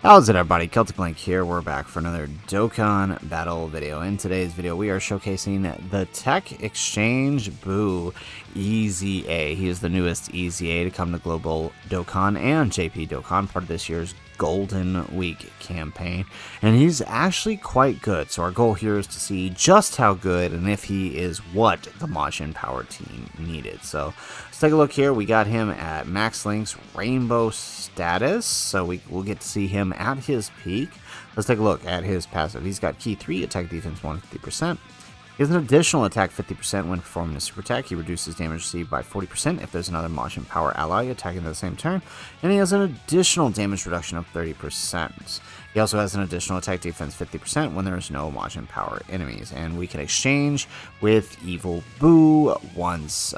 How's it, everybody? Celtic Link here. We're back for another Dokkan battle video. In today's video, we are showcasing the Teq Exchang Buu EZA. He is the newest EZA to come to Global Dokkan and JP Dokkan, part of this year's Golden Week campaign. And he's actually quite good. So our goal here is to see just how good and if he is what the Majin Power team needed. So let's take a look here. We got him at Max Link's Rainbow status. So we'll get to see him at his peak. Let's take a look at his passive. He's got Key 3, attack defense 150%. He has an additional attack 50% when performing a super attack. He reduces damage received by 40% if there's another Majin Power ally attacking at the same turn. And he has an additional damage reduction of 30%. He also has an additional attack defense 50% when there's no Majin Power enemies. And we can exchange with Evil Buu once,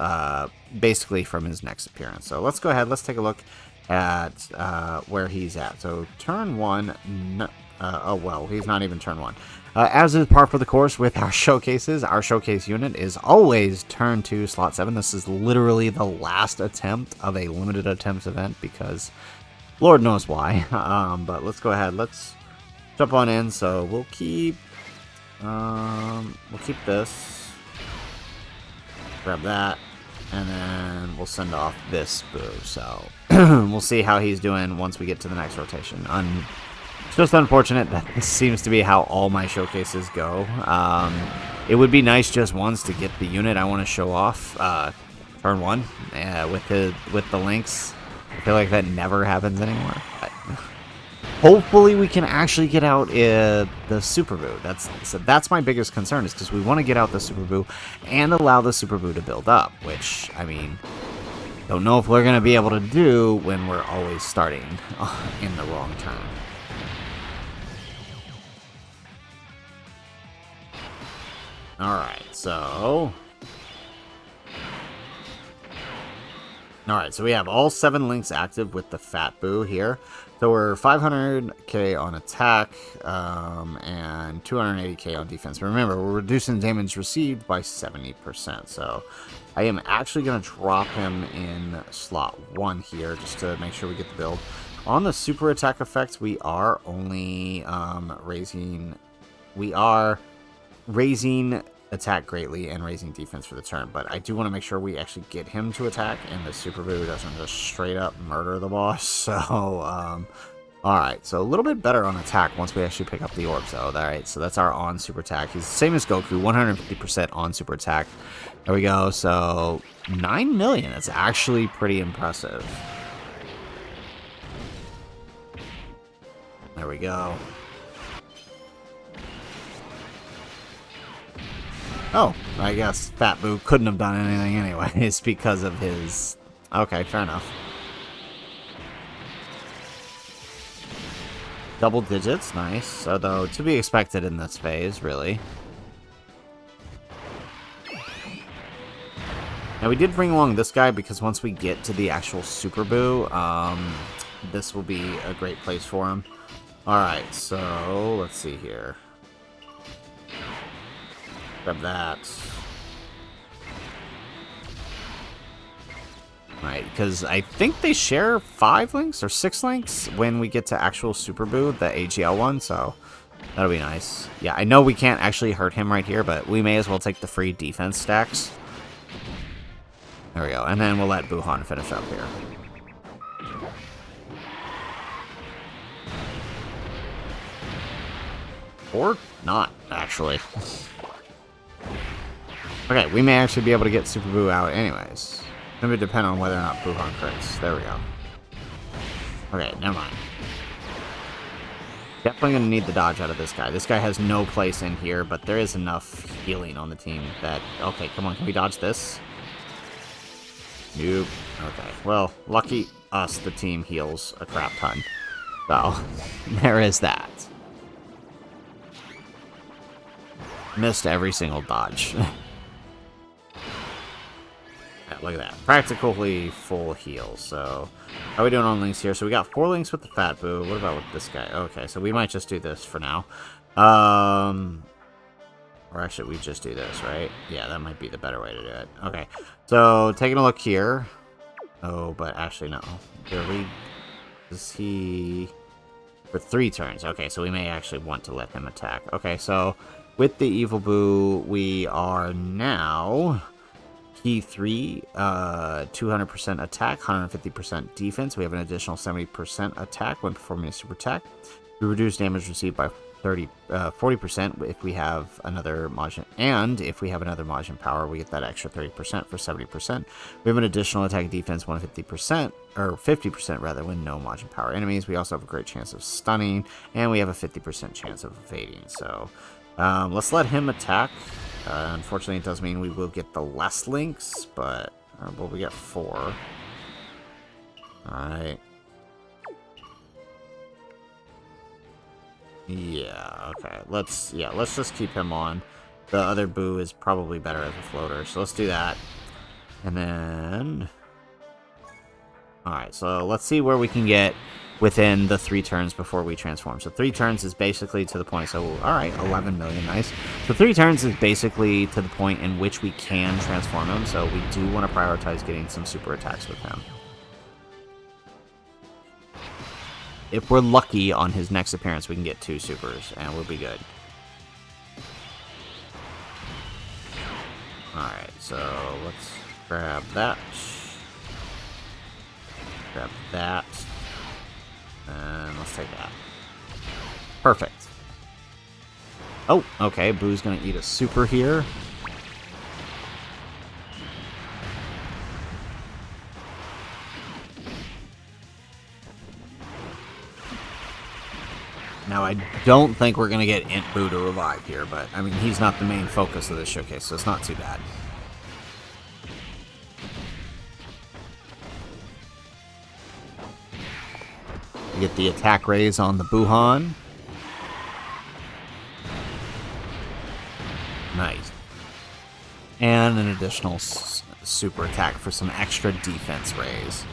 basically from his next appearance. So let's go ahead, let's take a look at where he's at. So turn 1, oh well, he's not even turn 1. As is par for the course with our showcases, our showcase unit is always turn 2, slot 7. This is literally the last attempt of a limited attempts event because Lord knows why. But let's go ahead, let's jump on in. So we'll keep this, grab that, and then we'll send off this Buu. So we'll see how he's doing once we get to the next rotation. It's just unfortunate that this seems to be how all my showcases go. It would be nice just once to get the unit I want to show off turn 1 with the links. I feel like that never happens anymore. But hopefully we can actually get out the Super Buu. That's my biggest concern, is because we want to get out the Super Buu and allow the Super Buu to build up, which, I mean, don't know if we're going to be able to do when we're always starting in the wrong turn. Alright, so we have all 7 links active with the Fat Buu here. So we're 500k on attack and 280k on defense. Remember, we're reducing damage received by 70%. So I am actually going to drop him in slot 1 here just to make sure we get the build. On the super attack effects, we are only raising attack greatly and raising defense for the turn, but I do want to make sure we actually get him to attack and the Super Buu doesn't just straight up murder the boss. So alright, so a little bit better on attack once we actually pick up the orbs though. Alright, so that's our on super attack. He's the same as Goku, 150% on super attack. There we go. So 9 million, that's actually pretty impressive. There we go. Oh, I guess Fat Buu couldn't have done anything anyways because of his... Okay, fair enough. Double digits, nice. Although, to be expected in this phase, really. Now, we did bring along this guy because once we get to the actual Super Buu, this will be a great place for him. Alright, so let's see here. Grab that. Right, because I think they share 5 links or 6 links when we get to actual Super Buu, the AGL one, so that'll be nice. Yeah, I know we can't actually hurt him right here, but we may as well take the free defense stacks. There we go, and then we'll let Buhan finish up here. Or not, actually. Okay, we may actually be able to get Super Buu out anyways. It's going to depend on whether or not Buhan crits. There we go. Okay, never mind. Definitely going to need the dodge out of this guy. This guy has no place in here, but there is enough healing on the team that... Okay, come on, can we dodge this? Nope. Okay, well, lucky us, the team heals a crap ton. So, there is that. Missed every single dodge. Yeah, look at that. Practically full heal. So, how are we doing on links here? So we got 4 links with the Fat Buu. What about with this guy? Okay, so we might just do this for now. Or actually, we just do this, right? Yeah, that might be the better way to do it. Okay, so taking a look here. Oh, but actually, no. Is he... For 3 turns. Okay, so we may actually want to let him attack. Okay, so with the Evil Buu, we are now key 3, 200% attack, 150% defense. We have an additional 70% attack when performing a super attack. We reduce damage received by 40% if we have another Majin, and if we have another Majin power, we get that extra 30% for 70%. We have an additional attack defense 150%, or 50% rather, when no Majin power enemies. We also have a great chance of stunning, and we have a 50% chance of evading. So let's let him attack. Unfortunately, it does mean we will get the less links, but well, we get 4. Alright. Yeah, okay. Let's just keep him on. The other Buu is probably better as a floater, so let's do that. And then... Alright, so let's see where we can get within the 3 turns before we transform. So 3 turns is basically to the point, so alright, 11 million, nice. So 3 turns is basically to the point in which we can transform him, so we do want to prioritize getting some super attacks with him. If we're lucky on his next appearance, we can get 2 supers, and we'll be good. Alright, so let's grab that. Grab that. And let's take that. Perfect. Oh, okay, Buu's gonna eat a super here. Now, I don't think we're going to get Int Buu to revive here, but, I mean, he's not the main focus of this showcase, so it's not too bad. We get the attack raise on the Buuhan. Nice. And an additional super attack for some extra defense raise.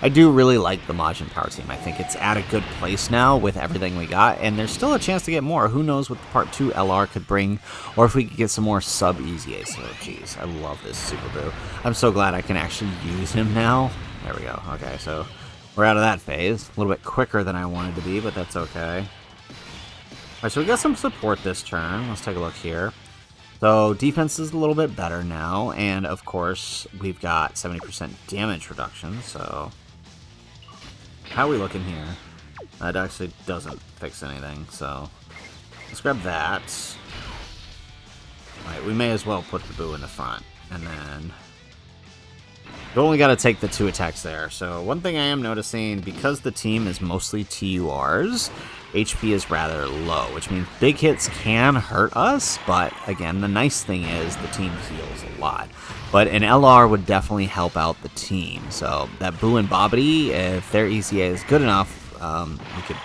I do really like the Majin Power team. I think it's at a good place now with everything we got, and there's still a chance to get more. Who knows what Part 2 LR could bring, or if we could get some more sub-EZA. So, geez, I love this Super Buu. I'm so glad I can actually use him now. There we go. Okay, so we're out of that phase. A little bit quicker than I wanted to be, but that's okay. Alright, so we got some support this turn. Let's take a look here. So defense is a little bit better now, and of course, we've got 70% damage reduction, so... How are we looking here? That actually doesn't fix anything, so... Let's grab that. Alright, we may as well put the Buu in the front, and then... We've only got to take the 2 attacks there, so one thing I am noticing, because the team is mostly TURs, HP is rather low, which means big hits can hurt us, but again, the nice thing is the team heals a lot. But an LR would definitely help out the team, so that Buu and Bobbity, if their EZA is good enough, we could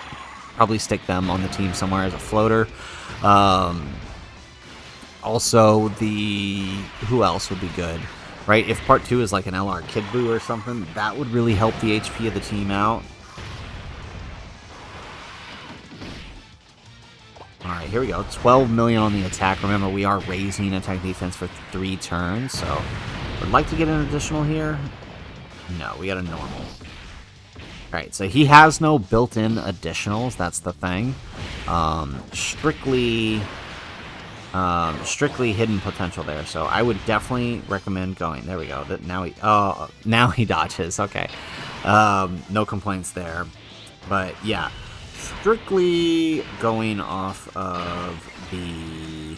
probably stick them on the team somewhere as a floater. Also, who else would be good? Right, if Part 2 is like an LR Kid Buu or something, that would really help the HP of the team out. Alright, here we go. 12 million on the attack. Remember, we are raising attack defense for 3 turns, so... Would like to get an additional here? No, we got a normal. Alright, so he has no built-in additionals, that's the thing. Strictly hidden potential there, so I would definitely recommend going. There we go. Now he dodges. Okay, no complaints there. But yeah, strictly going off of the...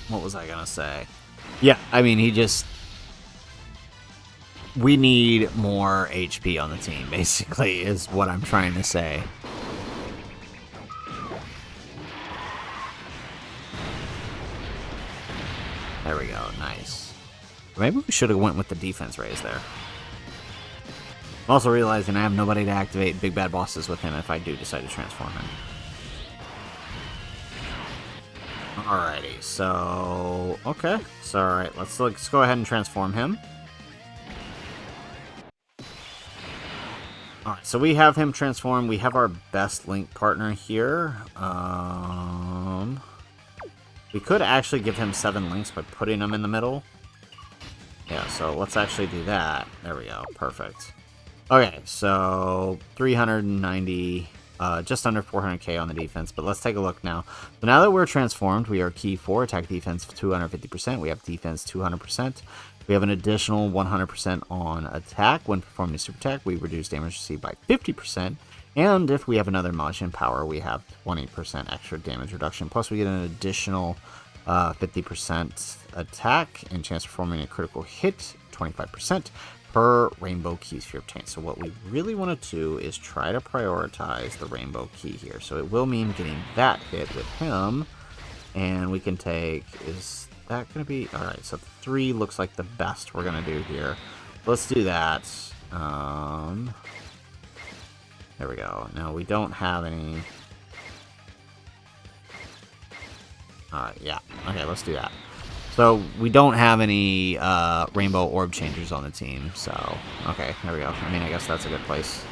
What was I gonna say? Yeah, I mean, we need more HP on the team, basically, is what I'm trying to say. There we go, nice. Maybe we should have went with the defense raise there. I'm also realizing I have nobody to activate big bad bosses with him if I do decide to transform him. Alrighty, so... Okay, so alright, let's go ahead and transform him. Alright, so we have him transformed. We have our best Link partner here. We could actually give him 7 links by putting him in the middle. Yeah, so let's actually do that. There we go. Perfect. Okay, so 390, just under 400k on the defense, but let's take a look now. So now that we're transformed, we are key 4, attack defense 250%, we have defense 200%, we have an additional 100% on attack. When performing a super attack, we reduce damage received by 50%, and if we have another Majin power, we have 20% extra damage reduction, plus we get an additional 50% attack and chance of performing a critical hit, 25%. Per rainbow key sphere obtained. So what we really want to do is try to prioritize the rainbow key here. So it will mean getting that hit with him. And we can take, is that going to be, alright, so 3 looks like the best we're going to do here. Let's do that. There we go. Now we don't have any. Alright, yeah. Okay, let's do that. So, we don't have any rainbow orb changers on the team, so, okay, there we go. I mean, I guess that's a good place.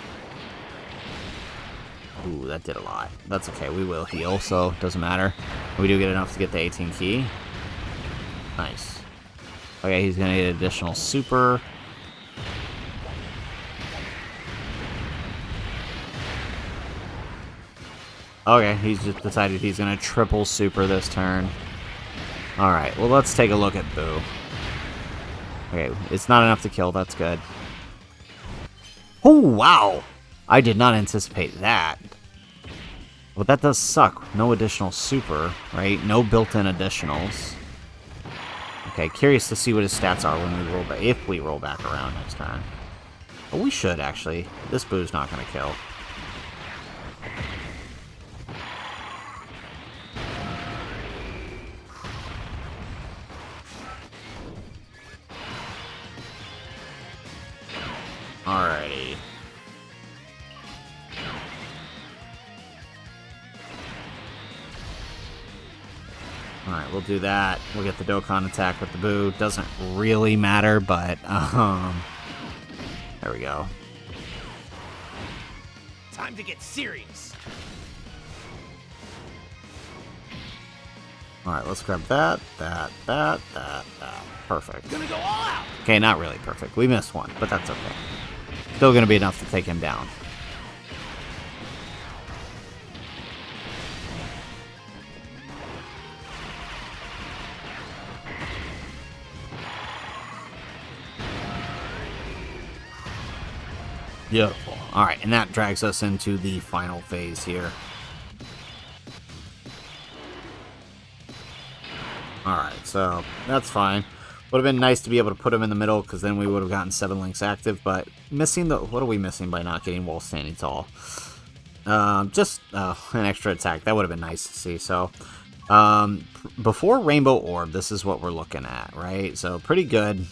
Ooh, that did a lot. That's okay, we will heal, so doesn't matter. We do get enough to get the 18 key. Nice. Okay, he's gonna get additional super. Okay, he's just decided he's gonna triple super this turn. Alright, well, let's take a look at Buu. Okay, it's not enough to kill, that's good. Oh, wow! I did not anticipate that. But that does suck. No additional super, right? No built-in additionals. Okay, curious to see what his stats are when we roll back, if we roll back around next turn. Well, we should, actually. This Buu's not going to kill. Alrighty. Alright, we'll do that. We'll get the Dokkan attack with the Buu. Doesn't really matter, but, there we go. Time to get serious. Alright, let's grab that. Perfect. Gonna go all out. Okay, not really perfect. We missed one, but that's okay. Still gonna be enough to take him down. Beautiful. Alright, and that drags us into the final phase here. Alright, so that's fine. Would have been nice to be able to put him in the middle, because then we would have gotten 7 links active, but missing the... What are we missing by not getting wall standing tall? Just an extra attack. That would have been nice to see. So, before Rainbow Orb, this is what we're looking at, right? So, pretty good.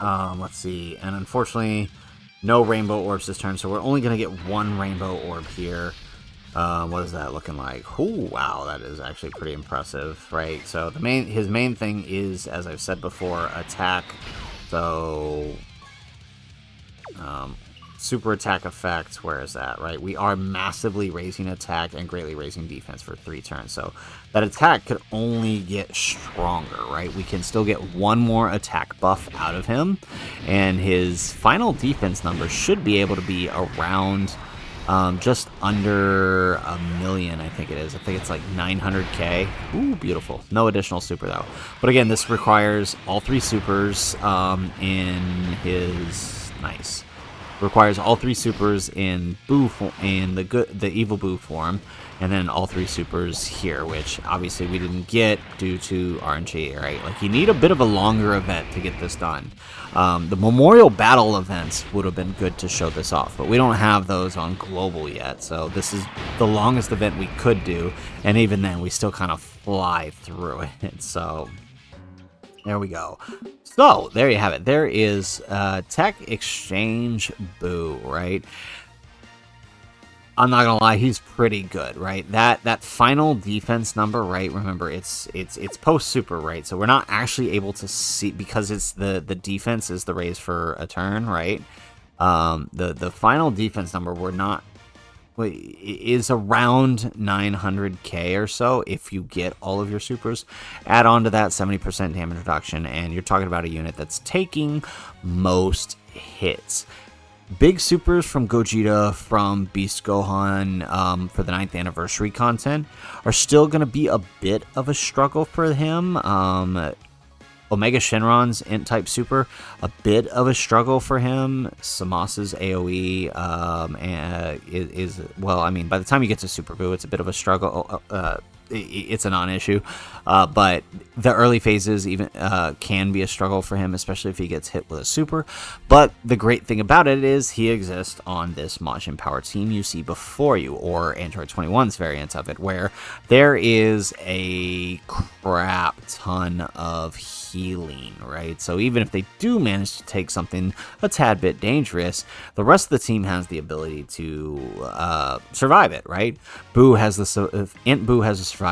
Let's see. And unfortunately, no Rainbow Orbs this turn, so we're only going to get 1 Rainbow Orb here. What is that looking like? Oh, wow, that is actually pretty impressive, right? So his main thing is, as I've said before, attack. So, super attack effect, where is that, right? We are massively raising attack and greatly raising defense for 3 turns. So that attack could only get stronger, right? We can still get 1 more attack buff out of him, and his final defense number should be able to be around... just under 1 million, I think it is. I think it's like 900k. Ooh, beautiful. No additional super, though. But again, this requires all 3 supers in his... Nice. Requires all 3 supers in Buu in the evil Buu form, and then all 3 supers here, which obviously we didn't get due to RNG, right? Like, you need a bit of a longer event to get this done. The Memorial Battle events would have been good to show this off, but we don't have those on global yet, so this is the longest event we could do, and even then, we still kind of fly through it, so... There we go. So, there you have it. There is Teq Exchang Buu, right? I'm not gonna lie, he's pretty good, right? That final defense number, right? Remember, it's post super, right? So we're not actually able to see, because it's the defense is the raise for a turn, right? The final defense number is around 900k or so if you get all of your supers. Add on to that 70% damage reduction, and you're talking about a unit that's taking most hits. big supers from Gogeta, from Beast Gohan for the 9th anniversary content are still going to be a bit of a struggle for him. Omega Shenron's Int type super, a bit of a struggle for him. Samas's AoE is, well, I mean, by the time you get to Super Buu, it's a bit of a struggle. It's a non-issue, but the early phases even can be a struggle for him, especially if he gets hit with a super. But the great thing about it is he exists on this Majin Power team you see before you, or Android 21's variant of it, where there is a crap ton of healing, right? So even if they do manage to take something a tad bit dangerous, the rest of the team has the ability to survive it, right? Int Buu has a survive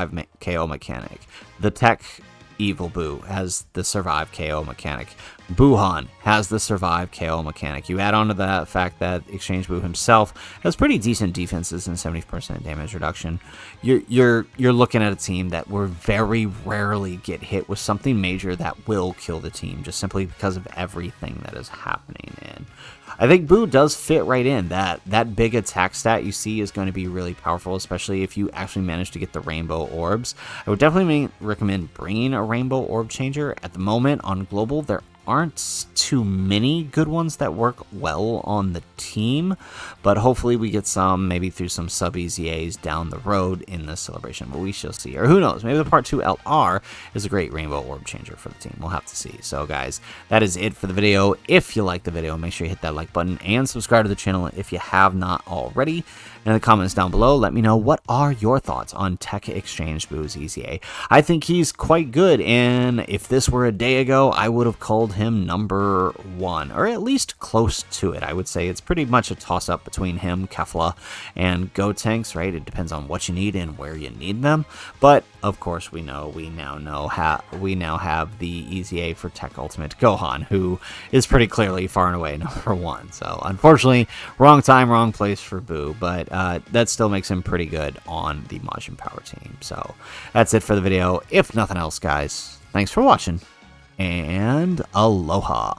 KO mechanic. The Teq Evil Buu has the survive KO mechanic. Buuhan has the survive KO mechanic. You add on to that fact that Exchange Buu himself has pretty decent defenses and 70% damage reduction. You're looking at a team that will very rarely get hit with something major that will kill the team, just simply because of everything that is happening. And I think Buu does fit right in. That big attack stat you see is going to be really powerful, especially if you actually manage to get the rainbow orbs. I would definitely recommend bringing a rainbow orb changer. At the moment on global, there aren't too many good ones that work well on the team, but hopefully we get some, maybe through some sub EZAs down the road in this celebration, but we shall see. Or who knows, maybe the Part 2 LR is a great rainbow orb changer for the team. We'll have to see. So guys, that is it for the video. If you like the video, make sure you hit that like button and subscribe to the channel if you have not already. In the comments down below, let me know what are your thoughts on Teq Exchang Buu's EZA. I think he's quite good, and if this were a day ago, I would have called him number 1, or at least close to it. I would say it's pretty much a toss-up between him, Kefla, and Gotenks, right? It depends on what you need and where you need them. But of course, we now have the EZA for Teq Ultimate Gohan, who is pretty clearly far and away number 1. So unfortunately, wrong time, wrong place for Buu, but that still makes him pretty good on the Majin Power team. So that's it for the video. If nothing else, guys, thanks for watching, and aloha.